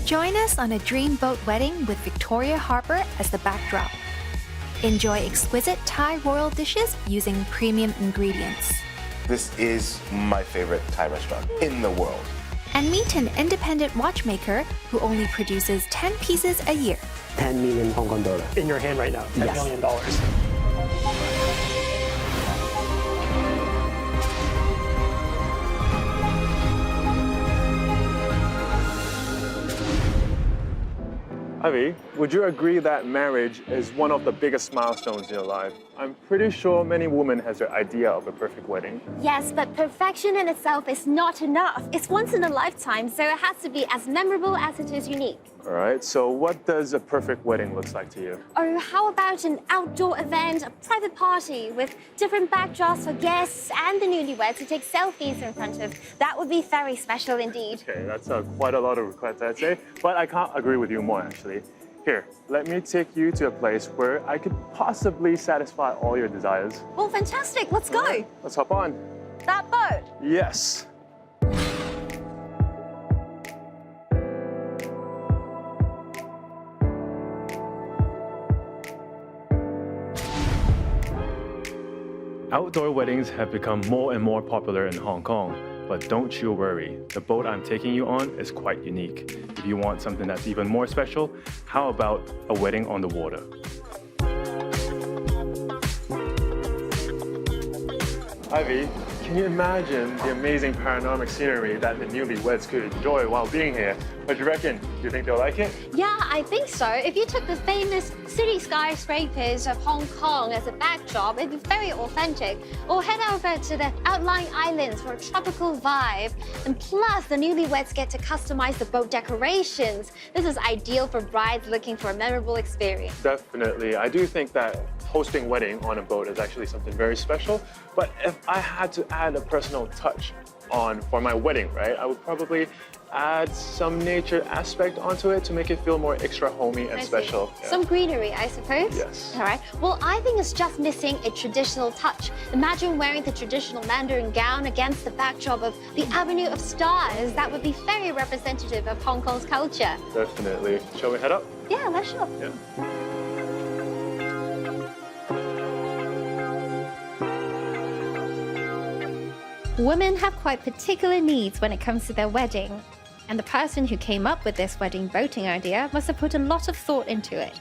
Join us on a dreamboat wedding with Victoria Harbour as the backdrop. Enjoy exquisite Thai royal dishes using premium ingredients. This is my favorite Thai restaurant in the world. And meet an independent watchmaker who only produces 10 pieces a year. 10 million Hong Kong dollar. In your hand right now, $10 million. Ivy, would you agree that marriage is one of the biggest milestones in your life? I'm pretty sure many women has their idea of a perfect wedding. Yes, but perfection in itself is not enough. It's once in a lifetime, so it has to be as memorable as it is unique. All right, so what does a perfect wedding look like to you? Or how about an outdoor event, a private party with different backdrops for guests and the newlyweds to take selfies in front of? That would be very special indeed. Okay, that's quite a lot of requests, I'd say, but I can't agree with you more, actually. Here, let me take you to a place where I could possibly satisfy all your desires. Well, fantastic. Let's go. Right, let's hop on. That boat. Yes. Outdoor weddings have become more and more popular in Hong Kong, but don't you worry, the boat I'm taking you on is quite unique. If you want something that's even more special, how about a wedding on the water? Ivy, can you imagine the amazing panoramic scenery that the newlyweds could enjoy while being here? What do you reckon? Do you think they'll like it? Yeah, I think so. If you took the famous city skyscrapers of Hong Kong as a backdrop, it'd be very authentic. Or head over to the outlying islands for a tropical vibe. And plus, the newlyweds get to customize the boat decorations. This is ideal for brides looking for a memorable experience. Definitely. I do think that hosting wedding on a boat is actually something very special. But if I had to add a personal touch for my wedding, right, I would probably add some nature aspect onto it to make it feel more extra homey and special. Yeah. Some greenery, I suppose? Yes. All right. Well, I think it's just missing a traditional touch. Imagine wearing the traditional Mandarin gown against the backdrop of the Avenue of Stars. That would be very representative of Hong Kong's culture. Definitely. Shall we head up? Yeah, let's go. Yeah. Women have quite particular needs when it comes to their wedding. And the person who came up with this wedding boating idea must have put a lot of thought into it.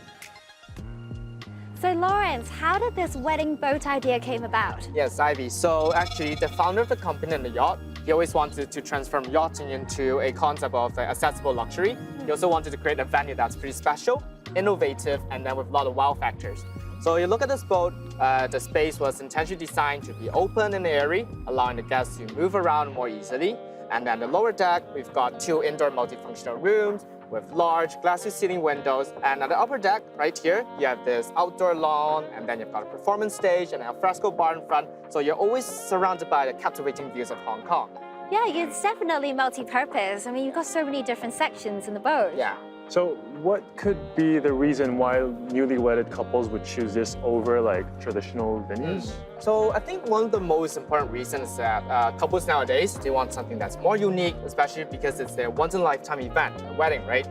So Lawrence, how did this wedding boat idea came about? Yes, Ivy. So actually, the founder of the company and the yacht, he always wanted to transform yachting into a concept of accessible luxury. He also wanted to create a venue that's pretty special, innovative, and then with a lot of wow factors. So you look at this boat, the space was intentionally designed to be open and airy, allowing the guests to move around more easily. And then the lower deck, we've got 2 indoor multifunctional rooms with large glassy ceiling windows. And at the upper deck, right here, you have this outdoor lawn, and then you've got a performance stage and a fresco bar in front. So you're always surrounded by the captivating views of Hong Kong. Yeah, it's definitely multi-purpose. I mean, you've got so many different sections in the boat. Yeah. So what could be the reason why newly wedded couples would choose this over like traditional venues? So I think one of the most important reasons is that couples nowadays, they want something that's more unique, especially because it's their once-in-a-lifetime event, a wedding, right?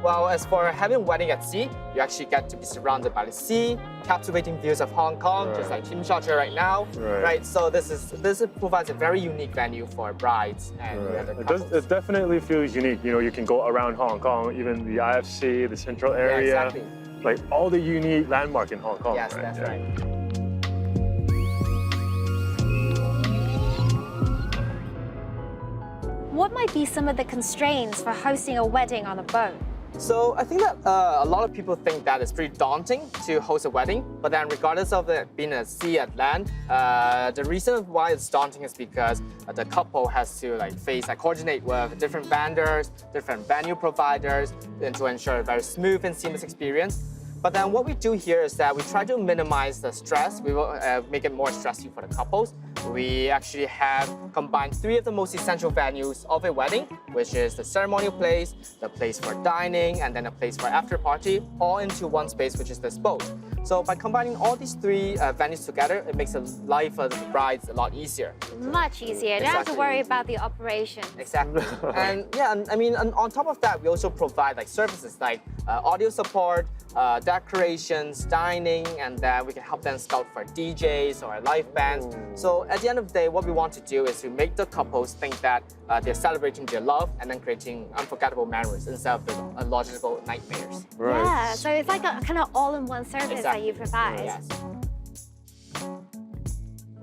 Well, as for having a wedding at sea, you actually get to be surrounded by the sea, captivating views of Hong Kong, just like Team Shot here right now, right? So this provides a very unique venue for brides and the other couples. It definitely feels unique. You know, you can go around Hong Kong, even the IFC, the central area, yeah, exactly. Like all the unique landmark in Hong Kong. Yes, right? that's right. What might be some of the constraints for hosting a wedding on a boat? So I think that a lot of people think that it's pretty daunting to host a wedding, but then regardless of it being at sea, at land, the reason why it's daunting is because the couple has to coordinate with different vendors, different venue providers, and to ensure a very smooth and seamless experience. But then what we do here is that we try to minimize the stress. We will make it more stress-free for the couples. We actually have combined 3 of the most essential venues of a wedding, which is the ceremonial place, the place for dining, and then a place for after party, all into one space, which is this boat. So by combining all these 3 venues together, it makes the life of the brides a lot easier. Much easier. Don't have to worry about the operation. Exactly. And yeah, I mean, and on top of that, we also provide like services like audio support, decorations, dining, and then we can help them scout for DJs or live bands. So at the end of the day, what we want to do is to make the couples think that they're celebrating their love and then creating unforgettable memories instead of the logical nightmares. Right. Yeah, so it's like a kind of all-in-one service that you provide. Yes.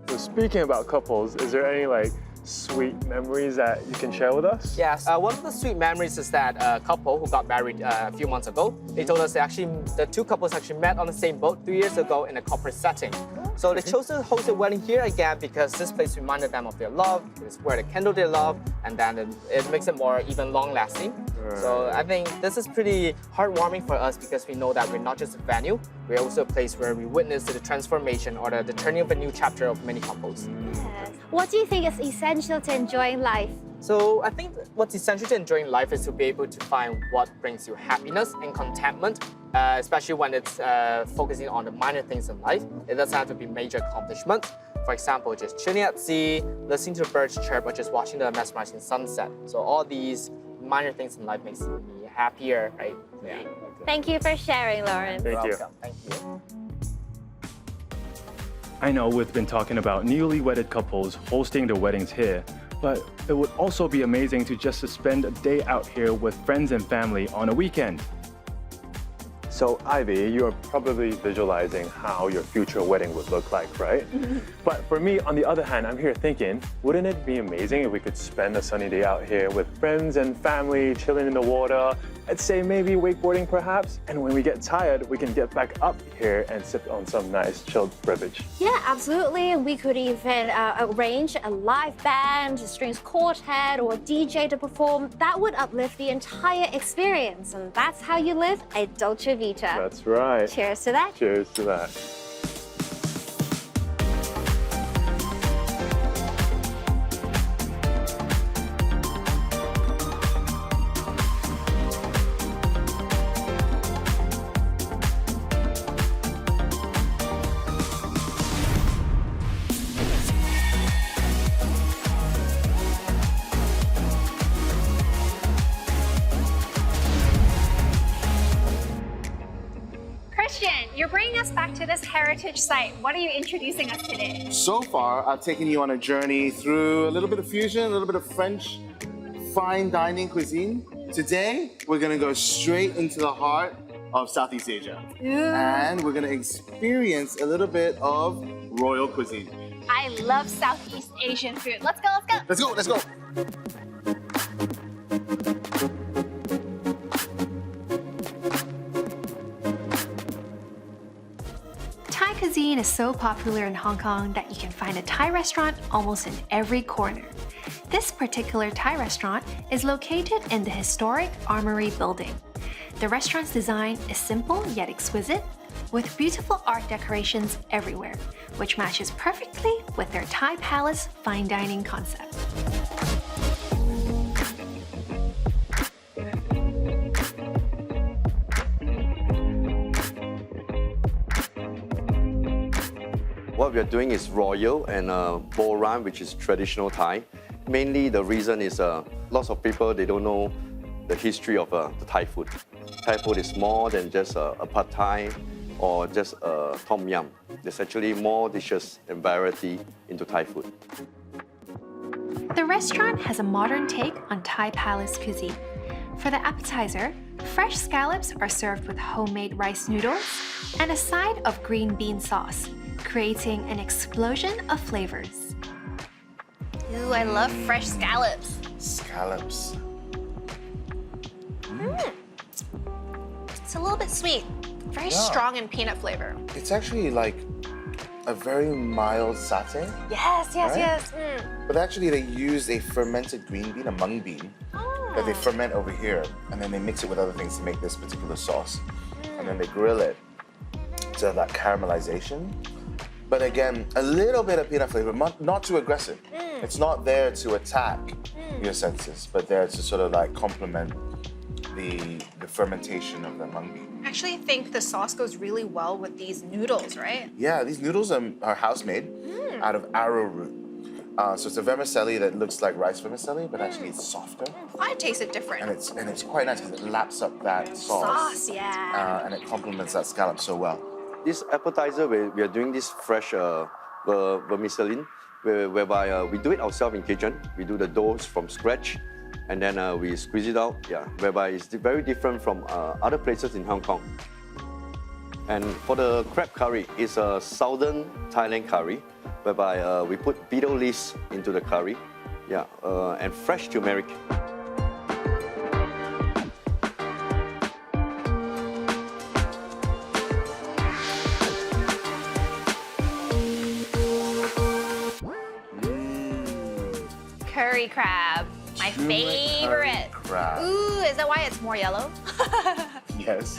So speaking about couples, is there any like sweet memories that you can share with us? Yes, one of the sweet memories is that a couple who got married a few months ago, they told us the 2 couples actually met on the same boat 3 years ago in a corporate setting. So they chose to host a wedding here again because this place reminded them of their love, it's where they kindle their love, and then it makes it more even long-lasting. So I think this is pretty heartwarming for us because we know that we're not just a venue, we're also a place where we witness the transformation or the turning of a new chapter of many couples. Yes. What do you think is essential to enjoying life? So I think what's essential to enjoying life is to be able to find what brings you happiness and contentment, especially when it's focusing on the minor things in life. It doesn't have to be major accomplishments. For example, just chilling at sea, listening to the birds chirp, or just watching the mesmerizing sunset. So all these minor things in life makes me happier, right? Yeah. Thank you for sharing, Lauren. Thank you. Welcome. Thank you. I know we've been talking about newly wedded couples hosting their weddings here, but it would also be amazing to just spend a day out here with friends and family on a weekend. So Ivy, you're probably visualizing how your future wedding would look like, right? But for me, on the other hand, I'm here thinking, wouldn't it be amazing if we could spend a sunny day out here with friends and family, chilling in the water, I'd say maybe wakeboarding perhaps, and when we get tired, we can get back up here and sip on some nice chilled beverage. Yeah, absolutely. We could even arrange a live band, a strings quartet, or a DJ to perform. That would uplift the entire experience. And that's how you live a Dolce Vita. That's right. Cheers to that. Cheers to that. You're bringing us back to this heritage site. What are you introducing us today? So far, I've taken you on a journey through a little bit of fusion, a little bit of French fine dining cuisine. Today, we're gonna go straight into the heart of Southeast Asia. And we're gonna experience a little bit of royal cuisine. I love Southeast Asian food. Let's go, let's go. Let's go, let's go. Thai cuisine is so popular in Hong Kong that you can find a Thai restaurant almost in every corner. This particular Thai restaurant is located in the historic Armory building. The restaurant's design is simple yet exquisite, with beautiful art decorations everywhere, which matches perfectly with their Thai Palace fine dining concept. What we are doing is royal and boran, which is traditional Thai. Mainly the reason is lots of people, they don't know the history of the Thai food. Thai food is more than just a pad Thai or just a tom yum. There's actually more dishes and variety into Thai food. The restaurant has a modern take on Thai Palace cuisine. For the appetizer, fresh scallops are served with homemade rice noodles and a side of green bean sauce, creating an explosion of flavors. Ooh, I love fresh scallops. Scallops. It's a little bit sweet. Very strong in peanut flavor. It's actually like a very mild satay. Yes, yes, Right? yes. But actually they use a fermented green bean, a mung bean, that they ferment over here, and then they mix it with other things to make this particular sauce. And and then they grill it to that caramelization. But again, a little bit of peanut flavor, not too aggressive. It's not there to attack your senses, but there to sort of like complement the fermentation of the mung bean. I actually think the sauce goes really well with these noodles, right? Yeah, these noodles are house-made out of arrowroot. So it's a vermicelli that looks like rice vermicelli, but actually it's softer. I taste it different. And it's quite nice because it laps up that sauce. Yeah. And it complements that scallop so well. This appetizer, we are doing this fresh vermicelli, whereby we do it ourselves in kitchen. We do the doughs from scratch, and then we squeeze it out. Yeah, whereby it's very different from other places in Hong Kong. And for the crab curry, it's a southern Thailand curry, whereby we put betel leaves into the curry, yeah, and fresh turmeric. Curry crab, my favorite. Crab. Ooh, is that why it's more yellow? Yes.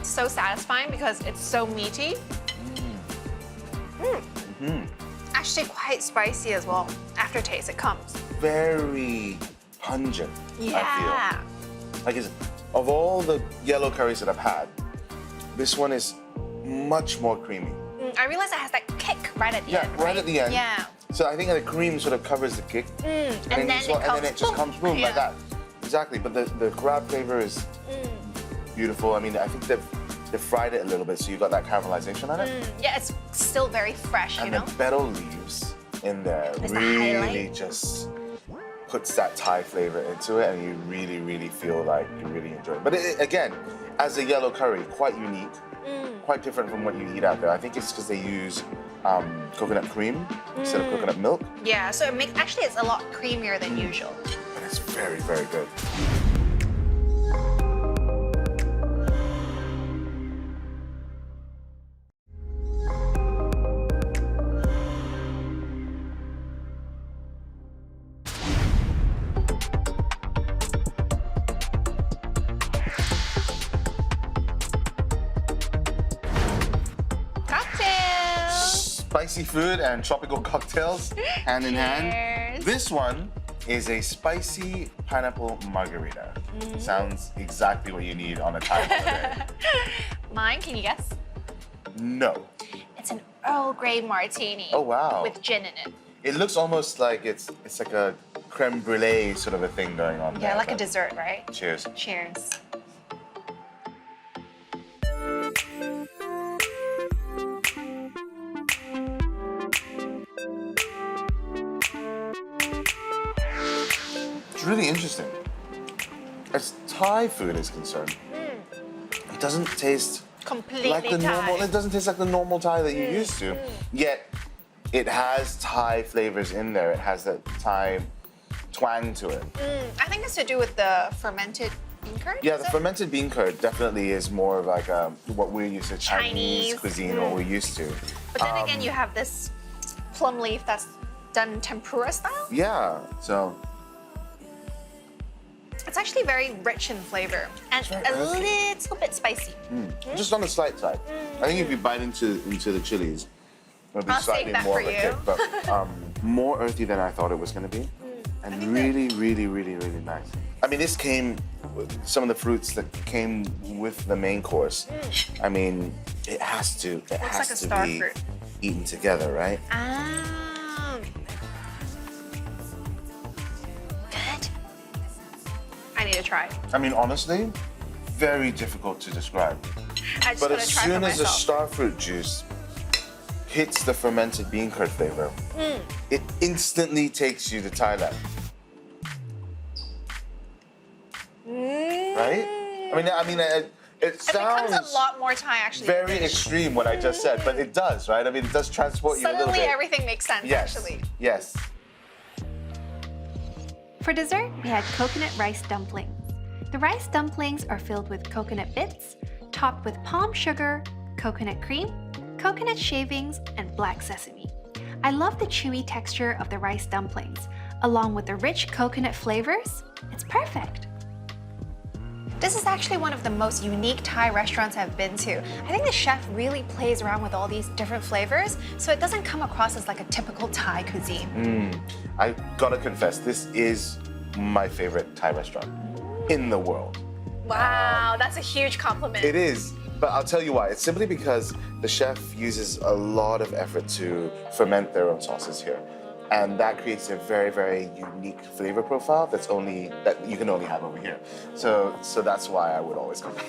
So satisfying because it's so meaty. Actually quite spicy as well. Aftertaste, it comes. Very pungent, I Yeah. feel. Like of all the yellow curries that I've had, this one is much more creamy. I realize it has that kick right at the Yeah, end. right at the end. Yeah. So I think the cream sort of covers the kick. And then it just comes boom yeah. like that. Exactly, but the crab flavor is beautiful. I mean, I think they've fried it a little bit, so you got that caramelization on it. Yeah, it's still very fresh, And you know? the betel leaves in there It's the really highlight. just puts that Thai flavor into it, and you really, really feel like you really enjoy it. But again, as a yellow curry, quite unique, quite different from what you eat out there. I think it's because they use coconut cream instead of coconut milk, Yeah, so actually it's a lot creamier than usual. and it's very, very good. Cocktails! Spicy food and tropical cocktails hand in hand. Cheers. This one is a spicy pineapple margarita. Sounds exactly what you need on a Thai holiday. Mine, can you guess? No. It's an Earl Grey martini. Oh, wow. With gin in it. It looks almost like it's like a creme brulee sort of a thing going on there. Yeah, like a but- dessert, right? Cheers. Cheers. It's really interesting. As Thai food is concerned, it doesn't taste Completely like the Thai. normal. It doesn't taste like the normal Thai that you're used to. Yet, it has Thai flavors in there. It has that Thai twang to it. I think it's to do with the fermented bean curd. Yeah, is the it? fermented bean curd definitely is more of like what we're used to, Chinese Chinese. cuisine, what we're used to. But then again, you have this plum leaf that's done tempura style. Yeah, so It's actually very rich in flavor and very a earthy. little bit spicy. just on the slight side. I think if you bite into the chilies, it'll be I'll slightly save that more for of a you. kick, but more earthy than I thought it was going to be, and really, really, really, really nice. I mean, this came with some of the fruits that came with the main course. I mean, it has to like a be star fruit. eaten together, right? Good. I need to try. I mean, honestly, very difficult to describe. I just But gotta as try for soon as the myself. star fruit juice hits the fermented bean curd flavor, it instantly takes you to Thailand. Right? I mean, it It sounds becomes a lot more Thai actually. very extreme what I just said, but it does, right? I mean, it does transport you a little Suddenly bit. everything makes sense Yes. actually. Yes. For dessert, we had coconut rice dumplings. The rice dumplings are filled with coconut bits, topped with palm sugar, coconut cream, coconut shavings, and black sesame. I love the chewy texture of the rice dumplings, along with the rich coconut flavors. It's perfect. This is actually one of the most unique Thai restaurants I've been to. I think the chef really plays around with all these different flavors, so it doesn't come across as like a typical Thai cuisine. I gotta confess, this is my favorite Thai restaurant in the world. Wow, that's a huge compliment. It is, but I'll tell you why. It's simply because the chef uses a lot of effort to ferment their own sauces here. And that creates a very, very unique flavor profile that you can only have over here. So that's why I would always come back.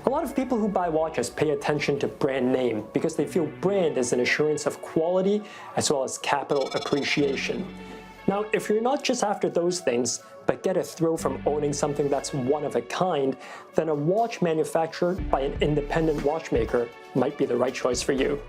A lot of people who buy watches pay attention to brand name because they feel brand is an assurance of quality as well as capital appreciation. Now, if you're not just after those things, but get a thrill from owning something that's one of a kind, then a watch manufactured by an independent watchmaker might be the right choice for you.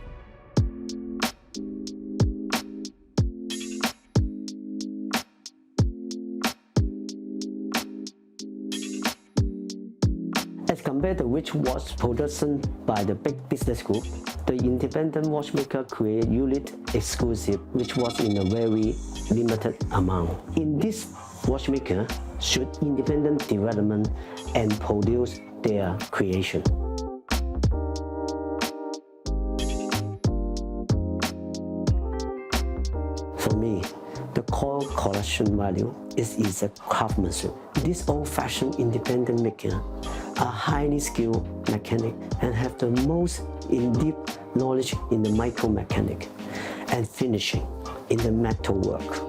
As compared to which watch production by the big business group, the independent watchmaker create unique exclusive which was in a very limited amount. In this watchmaker should independent development and produce their creation. For me, the core collection value is a craftsmanship. This old-fashioned independent maker are highly skilled mechanic and have the most in-depth knowledge in the micro-mechanic and finishing in the metal work.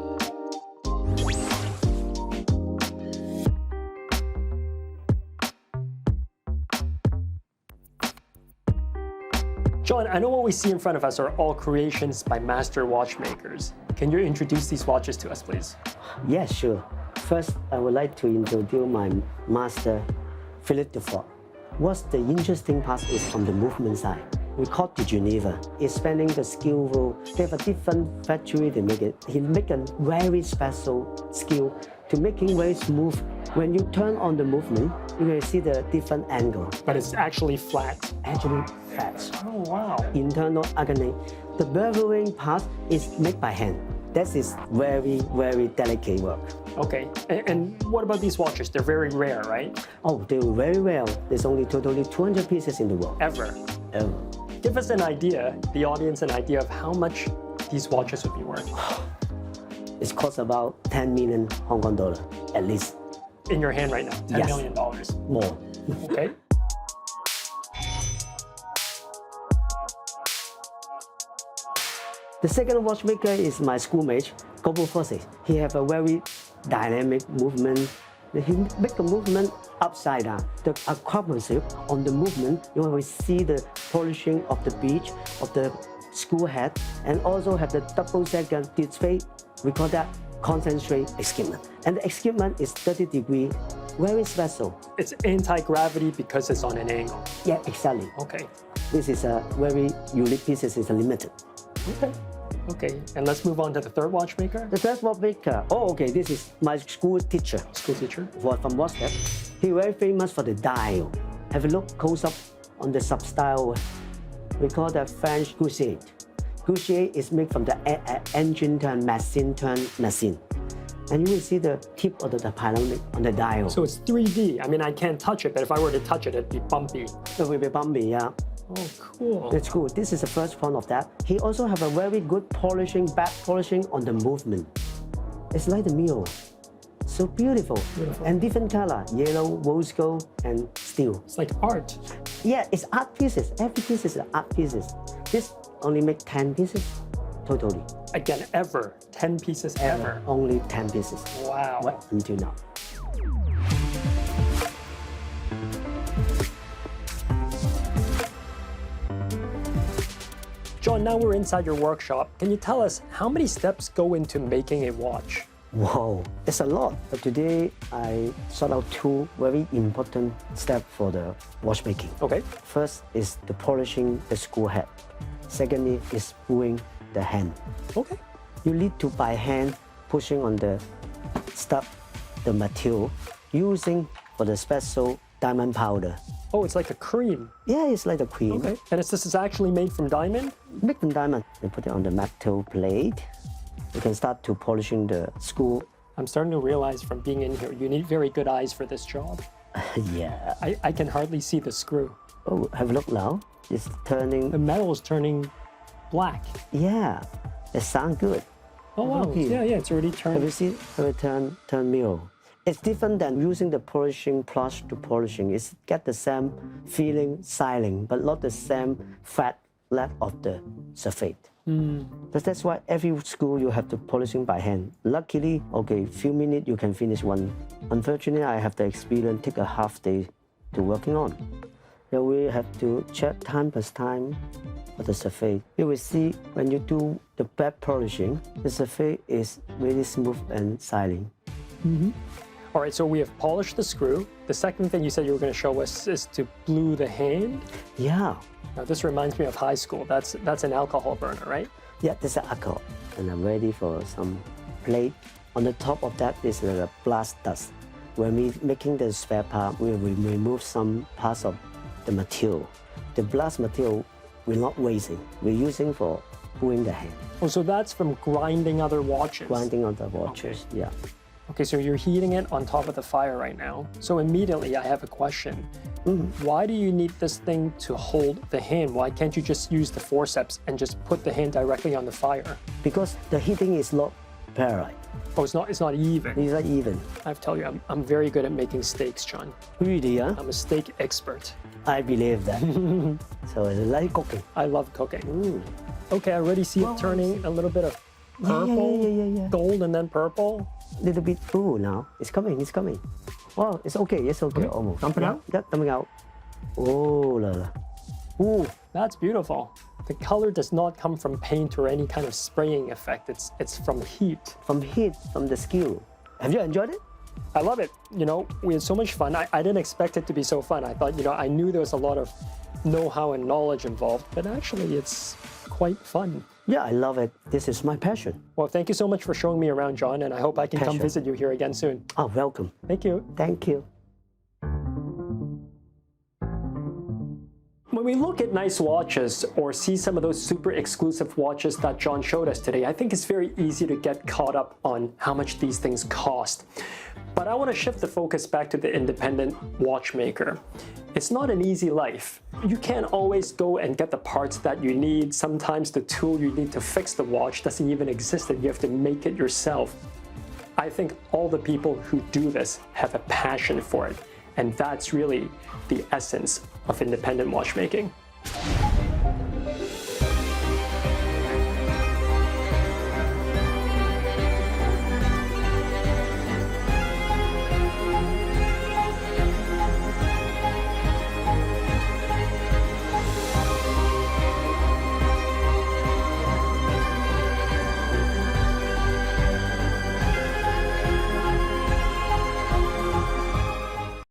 John, I know what we see in front of us are all creations by master watchmakers. Can you introduce these watches to us, please? Yes, sure. First, I would like to introduce my master, Philippe Dufault. What's the interesting part is from the movement side. We call it Geneva. It's spanning the skillful. They have a different factory, they make it. He make a very special skill to making very smooth. When you turn on the movement, you can see the different angle. But it's actually flat. Actually flat. Oh, wow. Internal agony. The beveling part is made by hand. That is very, very delicate work. Okay, and what about these watches? They're very rare, right? Oh, they were very well. There's only totally 200 pieces in the world. Ever. Ever. Give us an idea, the audience an idea of how much these watches would be worth. It costs about 10 million Hong Kong dollar, at least. In your hand right now, $10 Yes. million. More. Okay. The second watchmaker is my schoolmate, Gobo Fosse. He have a very dynamic movement. He make a movement upside down. The craftsmanship on the movement, you will see the polishing of the beach, of the school hat, and also have the double second display. We call that concentrate escapement. And the escapement is 30 degrees, very special. It's anti-gravity because it's on an angle. Yeah, exactly. Okay. This is a very unique piece, it's limited. Okay. Okay, and let's move on to the third watchmaker. The third watchmaker, this is my school teacher. School teacher. From Moscow. He's very famous for the dial. Have a look close up on the sub-style. We call that French gousset. Gousset is made from the engine turn, machine. And you will see the tip of the pylonic on the dial. So it's 3D. I mean, I can't touch it, but if I were to touch it, it'd be bumpy. It will be bumpy, yeah. Oh, cool. That's cool. This is the first point of that. He also have a very good polishing, back polishing on the movement. It's like the mirror. So beautiful. And different color, yellow, rose gold, and steel. It's like art. Yeah, it's art pieces. Every piece is art pieces. This only make 10 pieces, totally. Again, ever. 10 pieces ever. Only 10 pieces. Wow. Right until now. John, now we're inside your workshop. Can you tell us how many steps go into making a watch? Whoa, it's a lot. But today, I sort out two very important steps for the watchmaking. Okay. First is the polishing the screw head. Secondly is screwing the hand. Okay. You need to by hand pushing on the stuff, the material, using for the special diamond powder. Oh, it's like a cream. Yeah, it's like a cream. Okay. And this is actually made from diamond? Made from diamond. You put it on the metal plate. You can start to polishing the screw. I'm starting to realize from being in here, you need very good eyes for this job. Yeah. I can hardly see the screw. Oh, have a look now. It's turning. The metal is turning black. Yeah, it sounds good. Oh, wow. Look here. Yeah, it's already turned. Have you seen? Have you turn mirror? It's different than using the polishing brush to polishing. It's get the same feeling, styling, but not the same fat let of the surface. But that's why every school you have to polishing by hand. Luckily, okay, few minutes you can finish one. Unfortunately, I have the experience take a half day to working on. So we have to check time per time for the surface. You will see when you do the back polishing, the surface is really smooth and styling. All right, so we have polished the screw. The second thing you said you were going to show us is to glue the hand. Yeah. Now, this reminds me of high school. That's an alcohol burner, right? Yeah, this is alcohol. And I'm ready for some plate. On the top of that is like a blast dust. When we making the spare part, we will remove some parts of the material. The blast material we're not wasting. We're using for gluing the hand. Oh, so that's from grinding other watches. Grinding on the watches, yeah. Okay, so you're heating it on top of the fire right now. So immediately I have a question. Why do you need this thing to hold the hand? Why can't you just use the forceps and just put the hand directly on the fire? Because the heating is not parallel. Oh, it's not even. It's not even. I have to tell you, I'm very good at making steaks, John. Really, huh? I'm a steak expert. I believe that. So I like cooking. I love cooking. Okay, I already see it turning a little bit of purple, Yeah. gold, and then purple. Little bit blue now. It's coming, it's coming. Wow, it's okay, almost. Coming out? Yeah, coming out. Oh, la la. Ooh, That's beautiful. The color does not come from paint or any kind of spraying effect. It's from heat. from heat, from the skill. Have you enjoyed it? I love it. You know, we had so much fun. I didn't expect it to be so fun. I thought, I knew there was a lot of know-how and knowledge involved, but actually it's quite fun. Yeah, I love it. This is my passion. Well, thank you so much for showing me around, John, and I hope I can come Pleasure. visit you here again soon. Oh, welcome. Thank you. Thank you. When we look at nice watches or see some of those super exclusive watches that John showed us today, I think it's very easy to get caught up on how much these things cost. But I want to shift the focus back to the independent watchmaker. It's not an easy life. You can't always go and get the parts that you need. Sometimes the tool you need to fix the watch doesn't even exist and you have to make it yourself. I think all the people who do this have a passion for it. And that's really the essence of independent watchmaking.